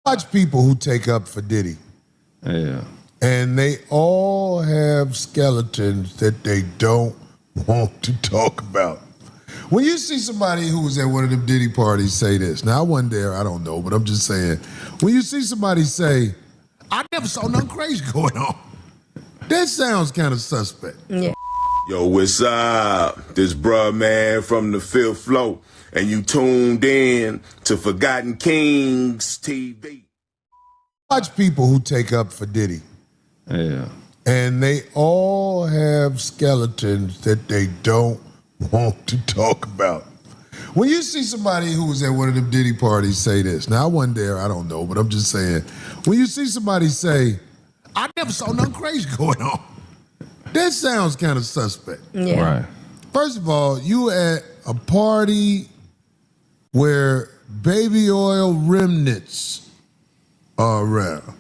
Watch people who take up for Diddy. Yeah. And they all have skeletons that they don't want to talk about. When you see somebody who was at one of them Diddy parties say this, now I wasn't there, I don't know, but I'm just saying, when you see somebody say, I never saw nothing crazy going on, that sounds kind of suspect. Yeah. Yo, what's up? This bruh man from the fifth floor, and you tuned in to Forgotten Kings TV. Watch people who take up for Diddy. Yeah. And they all have skeletons that they don't want to talk about. When you see somebody who was at one of them Diddy parties say this, now I wasn't there, I don't know, but I'm just saying, when you see somebody say, I never saw nothing crazy going on, that sounds kind of suspect. Yeah. Right. First of all, you at a party where baby oil remnants are around,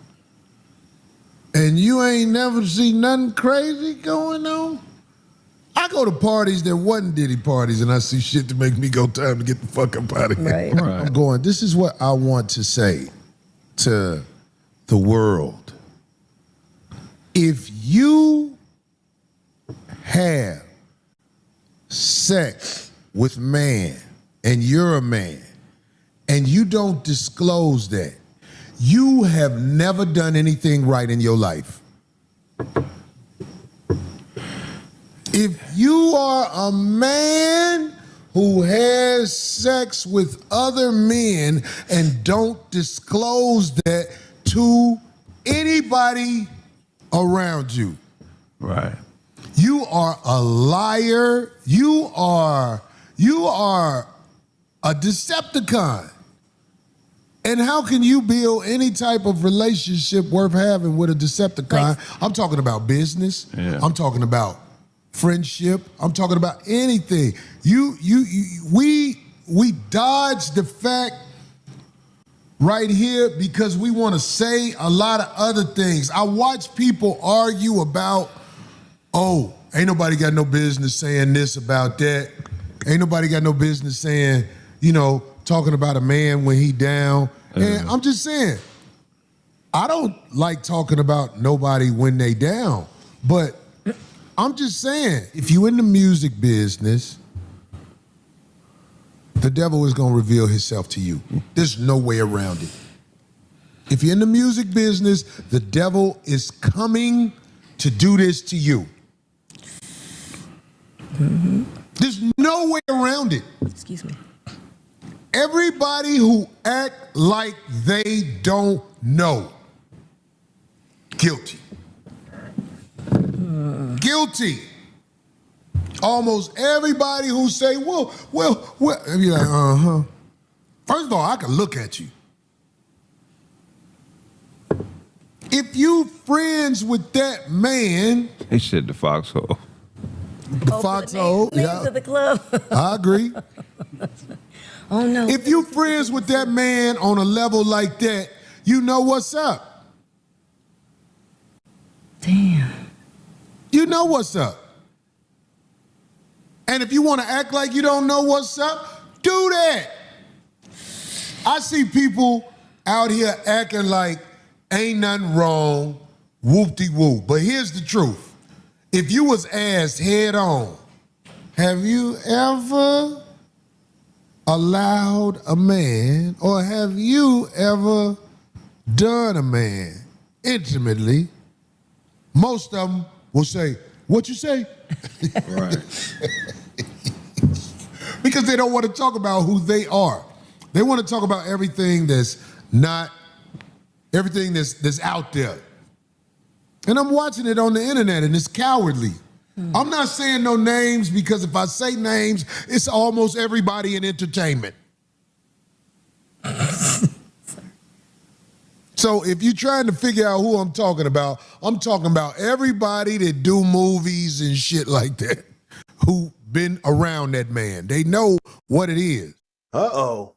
and you ain't never seen nothing crazy going on? I go to parties that wasn't Diddy parties, and I see shit to make me go time to get the fuck up out of here. Right. I'm going, this is what I want to say to the world. If you have sex with man, and you're a man, and you don't disclose that, you have never done anything right in your life. If you are a man who has sex with other men and don't disclose that to anybody around you, Right. you are a liar. You are a Decepticon. And how can you build any type of relationship worth having with a Decepticon? I'm talking about business. Yeah. I'm talking about friendship. I'm talking about anything. We dodge the fact right here because we want to say a lot of other things. I watch people argue about, oh, ain't nobody got no business saying this about that. Ain't nobody got no business saying, talking about a man when he down. And I'm just saying, I don't like talking about nobody when they down, but I'm just saying, if you in the music business, the devil is gonna reveal himself to you. There's no way around it. If you're in the music business, the devil is coming to do this to you. Mm-hmm. There's no way around it. Excuse me. Everybody who act like they don't know, guilty. Guilty. Almost everybody who say, well, and you're like, uh-huh. First of all, I can look at you. If you friends with that man, He said the foxhole. the foxhole, Names of the club. I agree. Oh no. If you friends with that man on a level like that, you know what's up. Damn. You know what's up. And if you want to act like you don't know what's up, do that. I see people out here acting like ain't nothing wrong, whoop-de-whoop. But here's the truth. If you was asked head on, have you ever allowed a man, or have you ever done a man intimately, most of them will say, what you say? Right. Because they don't want to talk about who they are. They want to talk about everything that's not, everything that's out there. And I'm watching it on the internet, and it's cowardly. I'm not saying no names because if I say names, it's almost everybody in entertainment. So if you're trying to figure out who I'm talking about everybody that do movies and shit like that, who been around that man. They know what it is. Uh-oh.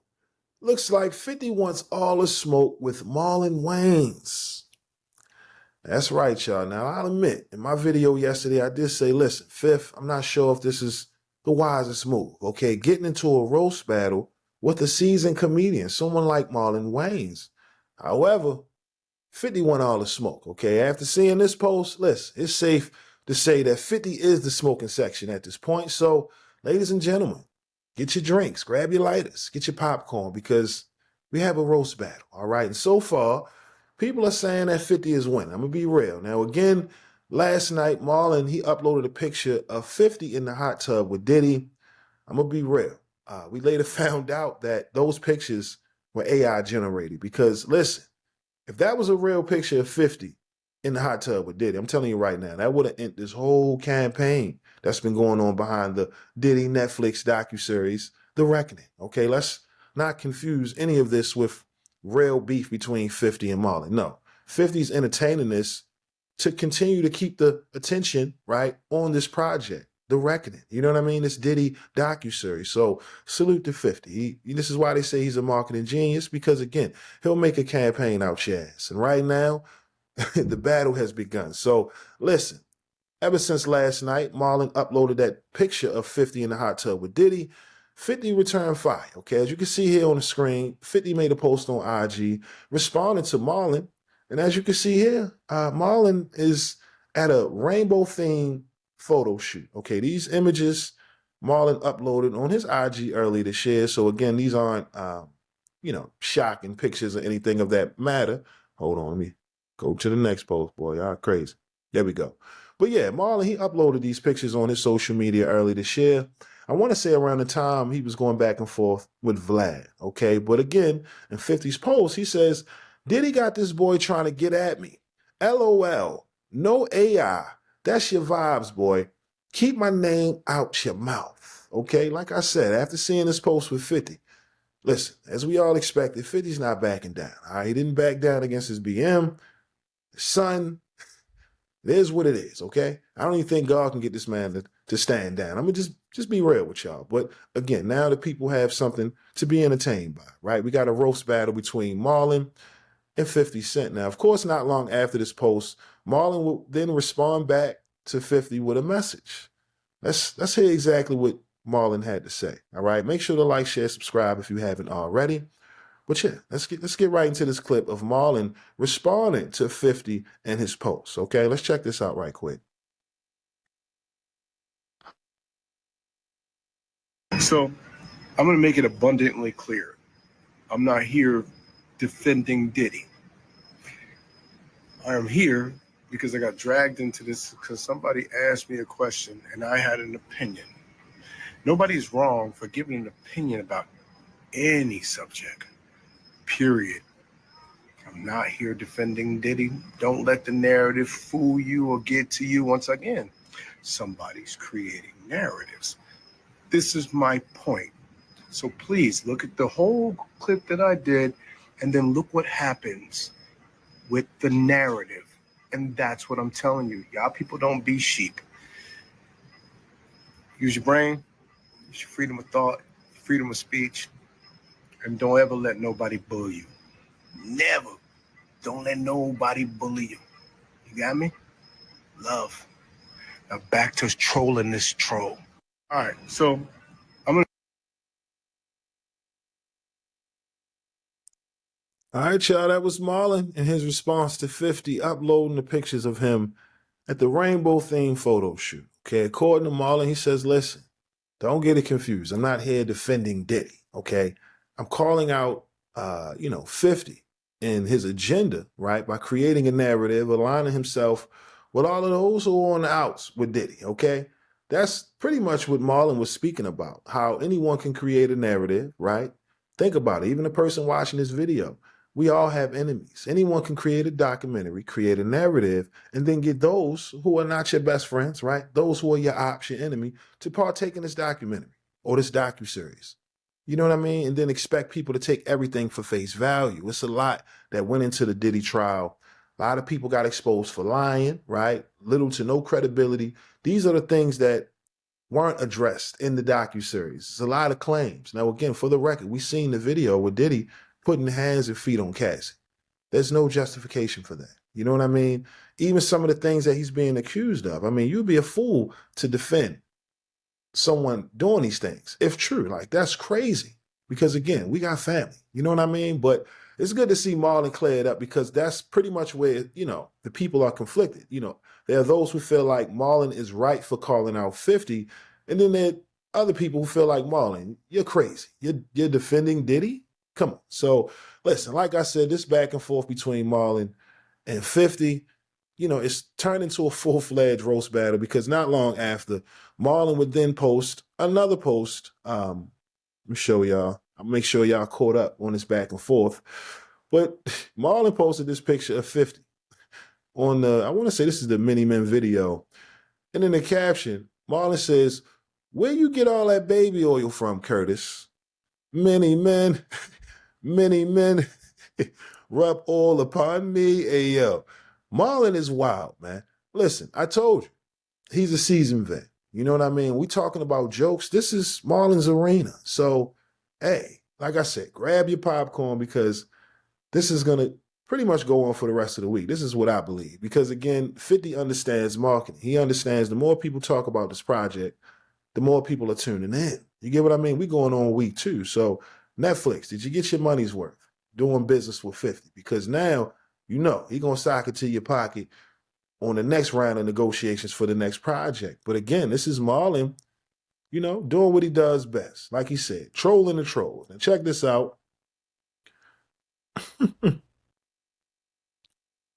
Looks like 50 wants all the smoke with Marlon Wayans. That's right, y'all. Now, I'll admit, in my video yesterday, I did say, listen, Fifth, I'm not sure if this is the wisest move, okay? Getting into a roast battle with a seasoned comedian, someone like Marlon Wayans. However, 50 want all the smoke, okay? After seeing this post, listen, it's safe to say that 50 is the smoking section at this point. So, ladies and gentlemen, get your drinks, grab your lighters, get your popcorn, because we have a roast battle, all right? And so far, people are saying that 50 is winning. I'm going to be real. Now, again, last night, Marlon, he uploaded a picture of 50 in the hot tub with Diddy. I'm going to be real. We later found out that those pictures were AI generated because, listen, if that was a real picture of 50 in the hot tub with Diddy, I'm telling you right now, that would have ended this whole campaign that's been going on behind the Diddy Netflix docuseries, The Reckoning. Okay, let's not confuse any of this with real beef between 50 and Marlon. No, 50's entertaining this to continue to keep the attention, right, on this project, The Reckoning. You know what I mean? This Diddy docuseries. So salute to 50. This is why they say he's a marketing genius, because, again, he'll make a campaign out your ass. And right now, the battle has begun. So listen, ever since last night, Marlon uploaded that picture of 50 in the hot tub with Diddy. 50 returned fire, okay? As you can see here on the screen, 50 made a post on IG responding to Marlon. And as you can see here, Marlon is at a rainbow-themed photo shoot, okay? These images Marlon uploaded on his IG earlier this year. So again, these aren't, shocking pictures or anything of that matter. Hold on, let me go to the next post, boy. Y'all crazy. There we go. But yeah, Marlon, he uploaded these pictures on his social media early this year. I want to say around the time he was going back and forth with Vlad, okay? But again, in 50's post, he says, Diddy got this boy trying to get at me. LOL. No AI. That's your vibes, boy. Keep my name out your mouth, okay? Like I said, after seeing this post with 50, listen, as we all expected, 50's not backing down, all right? He didn't back down against his BM. His son, it is what it is, okay? I don't even think God can get this man to stand down. I'm going to just be real with y'all. But again, now the people have something to be entertained by, right? We got a roast battle between Marlon and 50 Cent. Now, of course, not long after this post, Marlon will then respond back to 50 with a message. Let's hear exactly what Marlon had to say, all right? Make sure to like, share, subscribe if you haven't already. But yeah, let's get right into this clip of Marlon responding to 50 and his posts, okay? Let's check this out right quick. So I'm going to make it abundantly clear. I'm not here defending Diddy. I am here because I got dragged into this because somebody asked me a question and I had an opinion. Nobody's wrong for giving an opinion about any subject, period. I'm not here defending Diddy. Don't let the narrative fool you or get to you. Once again, somebody's creating narratives. This is my point. So please look at the whole clip that I did and then look what happens with the narrative. And that's what I'm telling you. Y'all people don't be sheep. Use your brain, use your freedom of thought, freedom of speech, and don't ever let nobody bully you. Never. Don't let nobody bully you. You got me? Love. Now back to trolling this troll. All right, so I'm going to. All right, y'all, that was Marlon and his response to 50 uploading the pictures of him at the rainbow-themed photo shoot. Okay, according to Marlon, he says, listen, don't get it confused. I'm not here defending Diddy, okay? I'm calling out, 50 and his agenda, right, by creating a narrative, aligning himself with all of those who are on the outs with Diddy, okay? That's pretty much what Marlon was speaking about, how anyone can create a narrative, right? Think about it. Even the person watching this video, we all have enemies. Anyone can create a documentary, create a narrative, and then get those who are not your best friends, right? Those who are your ops, your enemy, to partake in this documentary or this docuseries. You know what I mean? And then expect people to take everything for face value. It's a lot that went into the Diddy trial. A lot of people got exposed for lying, right? Little to no credibility. These are the things that weren't addressed in the docuseries. It's a lot of claims. Now, again, for the record, we seen the video with Diddy putting hands and feet on Cassie. There's no justification for that. You know what I mean? Even some of the things that he's being accused of. I mean, you'd be a fool to defend someone doing these things, if true. Like, that's crazy. Because, again, we got family. You know what I mean? But it's good to see Marlon clear it up because that's pretty much where, the people are conflicted. There are those who feel like Marlon is right for calling out 50, and then there are other people who feel like, Marlon, you're crazy. You're defending Diddy? Come on. So listen, like I said, this back and forth between Marlon and 50, it's turned into a full-fledged roast battle because not long after, Marlon would then post another post. Let me show y'all. I'll make sure y'all caught up on this back and forth. But Marlon posted this picture of 50 on I want to say this is the Mini Men video. And in the caption, Marlon says, where you get all that baby oil from, Curtis? Many men, many men rub all upon me. Hey, yo. Marlon is wild, man. Listen, I told you, he's a seasoned vet. You know what I mean? We talking about jokes. This is Marlon's arena. So, hey, like I said, grab your popcorn because this is going to pretty much go on for the rest of the week. This is what I believe. Because, again, 50 understands marketing. He understands the more people talk about this project, the more people are tuning in. You get what I mean? We going on week 2. So, Netflix, did you get your money's worth doing business with 50? Because now, he going to sock it to your pocket on the next round of negotiations for the next project. But again, this is Marlon, doing what he does best. Like he said, trolling the trolls. Now check this out.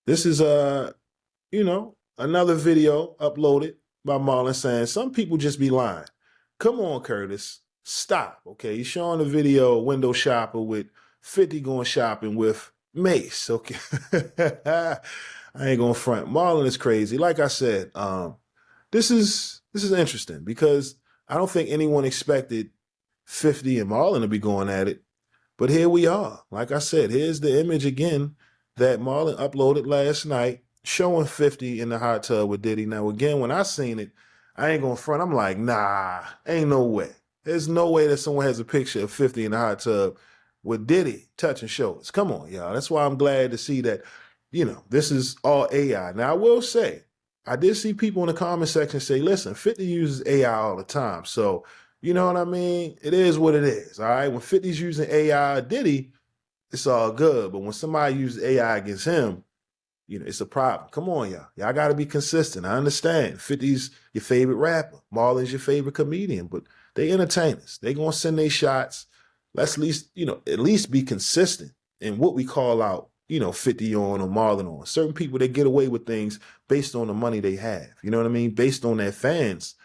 This is, another video uploaded by Marlon saying, some people just be lying. Come on, Curtis. Stop, okay? He's showing the video, window shopper with 50 going shopping with Mace, okay? I ain't gonna front. Marlon is crazy. Like I said, this is interesting because I don't think anyone expected 50 and Marlon to be going at it. But here we are. Like I said, here's the image again that Marlon uploaded last night showing 50 in the hot tub with Diddy. Now, again, when I seen it, I ain't gonna front. I'm like, nah, ain't no way. There's no way that someone has a picture of 50 in the hot tub with Diddy touching shoulders. Come on, y'all. That's why I'm glad to see that, this is all AI. Now, I will say, I did see people in the comment section say, listen, 50 uses AI all the time. So, you know what I mean? It is what it is, all right? When 50's using AI Diddy, it's all good. But when somebody uses AI against him, it's a problem. Come on, y'all. Y'all got to be consistent. I understand. 50's your favorite rapper. Marlon's your favorite comedian. But they entertainers. They going to send their shots. Let's at least be consistent in what we call out, 50 on or Marlon on. Certain people, they get away with things based on the money they have. You know what I mean? Based on their fans.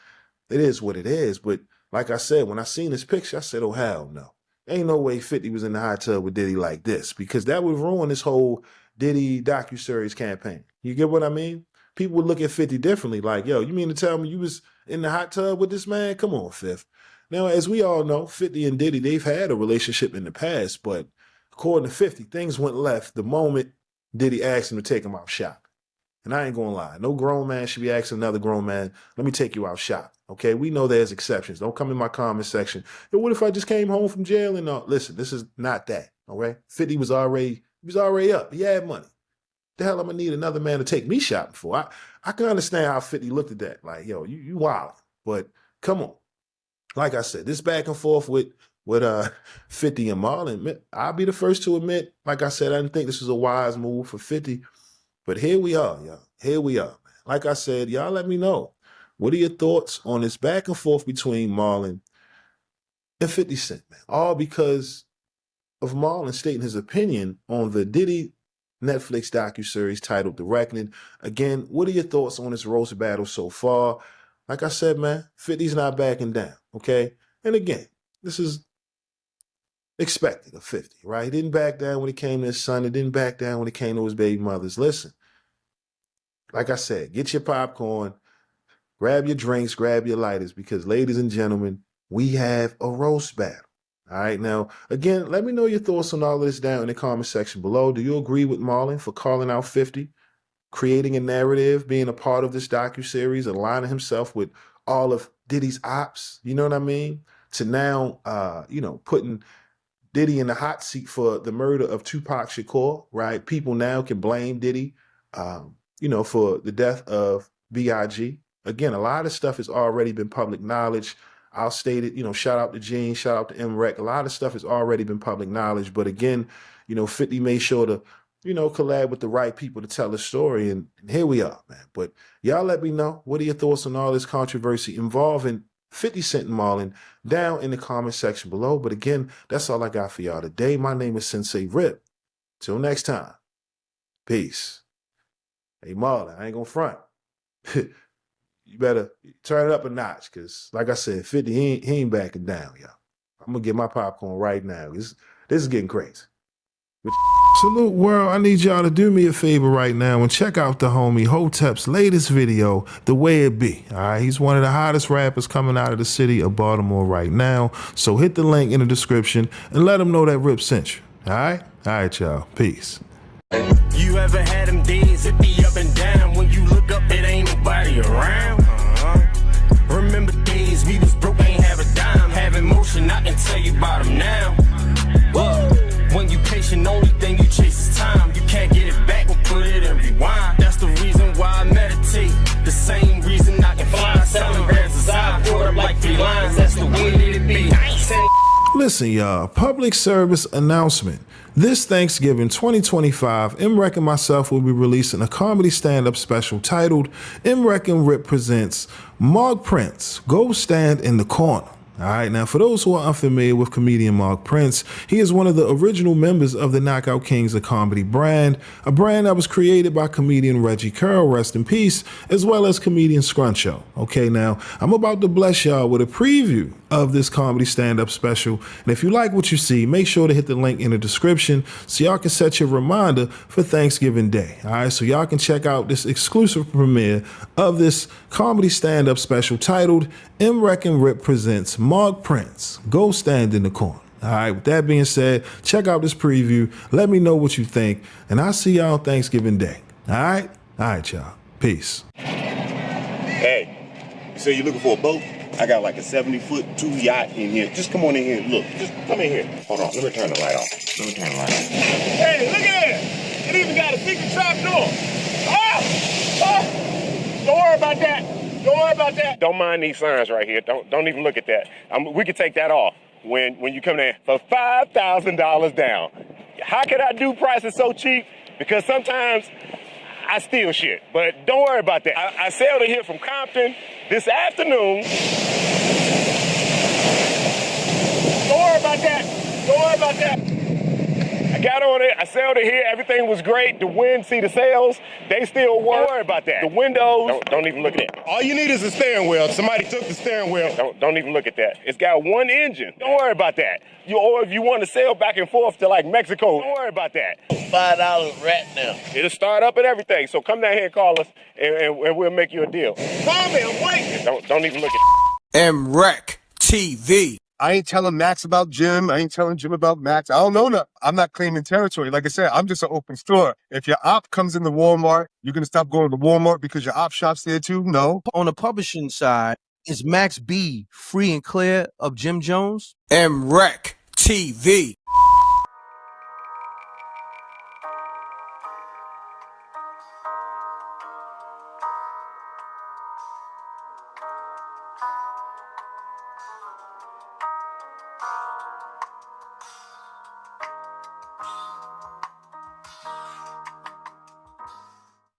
It is what it is. But like I said, when I seen this picture, I said, oh, hell no. Ain't no way 50 was in the hot tub with Diddy like this because that would ruin this whole Diddy Docuseries campaign. You get what I mean? People would look at 50 differently. Like, yo, you mean to tell me you was in the hot tub with this man? Come on, Fifth. Now, as we all know, 50 and Diddy, they've had a relationship in the past, but according to 50, things went left the moment Diddy asked him to take him out shopping. And I ain't gonna lie, no grown man should be asking another grown man, let me take you out shopping. Okay, we know there's exceptions. Don't come in my comment section. Yo, what if I just came home from jail and listen, this is not that. All right, 50 was already up. He had money. The hell I'm gonna need another man to take me shopping for? I can understand how 50 looked at that. Like, yo, you wild. But come on. Like I said, this back and forth with 50 and Marlon, I'll be the first to admit, like I said, I didn't think this was a wise move for 50. But here we are, y'all. Here we are. Like I said, y'all let me know. What are your thoughts on this back and forth between Marlon and 50 Cent, man? All because of Marlon stating his opinion on the Diddy Netflix docuseries titled The Reckoning. Again, what are your thoughts on this roast battle so far? Like I said, man, 50's not backing down, okay? And again, this is expected of 50, right? He didn't back down when it came to his son. He didn't back down when it came to his baby mothers. Listen, like I said, get your popcorn, grab your drinks, grab your lighters, because ladies and gentlemen, we have a roast battle. All right, now, again, let me know your thoughts on all of this down in the comment section below. Do you agree with Marlon for calling out 50, creating a narrative, being a part of this docuseries, aligning himself with all of Diddy's ops, you know what I mean? To now, putting Diddy in the hot seat for the murder of Tupac Shakur, right? People now can blame Diddy, for the death of B.I.G. Again, a lot of stuff has already been public knowledge. I'll state it, shout out to Gene, shout out to MREC. A lot of stuff has already been public knowledge. But again, 50 made sure to, collab with the right people to tell the story. And here we are, man. But y'all let me know, what are your thoughts on all this controversy involving 50 Cent and Marlon down in the comment section below. But again, that's all I got for y'all today. My name is Sensei Rip. Till next time, peace. Hey, Marlon, I ain't gonna front. You better turn it up a notch, because like I said, 50, he ain't backing down, y'all. I'm gonna get my popcorn right now. This is getting crazy. Salute world, I need y'all to do me a favor right now and check out the homie Hotep's latest video, The Way It Be. All right, he's one of the hottest rappers coming out of the city of Baltimore right now. So hit the link in the description and let him know that Rip sent you. All right, y'all. Peace. You ever had them days it be up and down when you look up it ain't nobody around? Remember days we was broke, ain't have a dime, have emotion, I can tell you about them now. Whoa. When you patient, only thing you chase is time. You can't get it back, we'll put it in rewind. That's the reason why I meditate. The same reason I can fly 7 grams as I poured up like 3 lines. That's the way that it be. Listen, y'all, public service announcement. This Thanksgiving 2025, MREC and myself will be releasing a comedy stand-up special titled MREC and Rip Presents Mark Prince, Go Stand in the Corner. All right, now for those who are unfamiliar with comedian Mark Prince, he is one of the original members of the Knockout Kings of Comedy brand, a brand that was created by comedian Reggie Curl, rest in peace, as well as comedian Scruncho. Okay, now I'm about to bless y'all with a preview of this comedy stand-up special, and if you like what you see, make sure to hit the link in the description so y'all can set your reminder for Thanksgiving Day. All right, so y'all can check out this exclusive premiere of this comedy stand-up special titled MREC and Rip Presents Mark Prince, Go Stand in the Corner. All right, with that being said, check out this preview. Let me know what you think, and I'll see y'all on Thanksgiving Day. All right, y'all. Peace. Hey, you say you're looking for a boat? I got like a 70-foot 2 yacht in here. Just come on in here and look. Just come in here. Hold on, let me turn the light off. Hey, look at it! It even got a secret trap door. Don't worry about that. Don't worry about that. Don't mind these signs right here. Don't even look at that. We can take that off when you come in for $5,000 down. How can I do prices so cheap? Because sometimes I steal shit, but don't worry about that. I sailed in here from Compton this afternoon. Don't worry about that. Don't worry about that. I got on it, I sailed it here, everything was great. The wind, see the sails, they still work. Don't worry about that. The windows, don't even look at that. All you need is a steering wheel. Somebody took the steering wheel. Don't even look at that. It's got 1 engine. Don't worry about that. Or if you want to sail back and forth to like Mexico, don't worry about that. $5 right now. It'll start up and everything. So come down here and call us and we'll make you a deal. Call me, I'm waiting. Don't even look at MREC TV. I ain't telling Max about Jim. I ain't telling Jim about Max. I don't know nothing. I'm not claiming territory. Like I said, I'm just an open store. If your op comes into Walmart, you're going to stop going to Walmart because your op shop's there too? No. On the publishing side, is Max B free and clear of Jim Jones? MREC TV.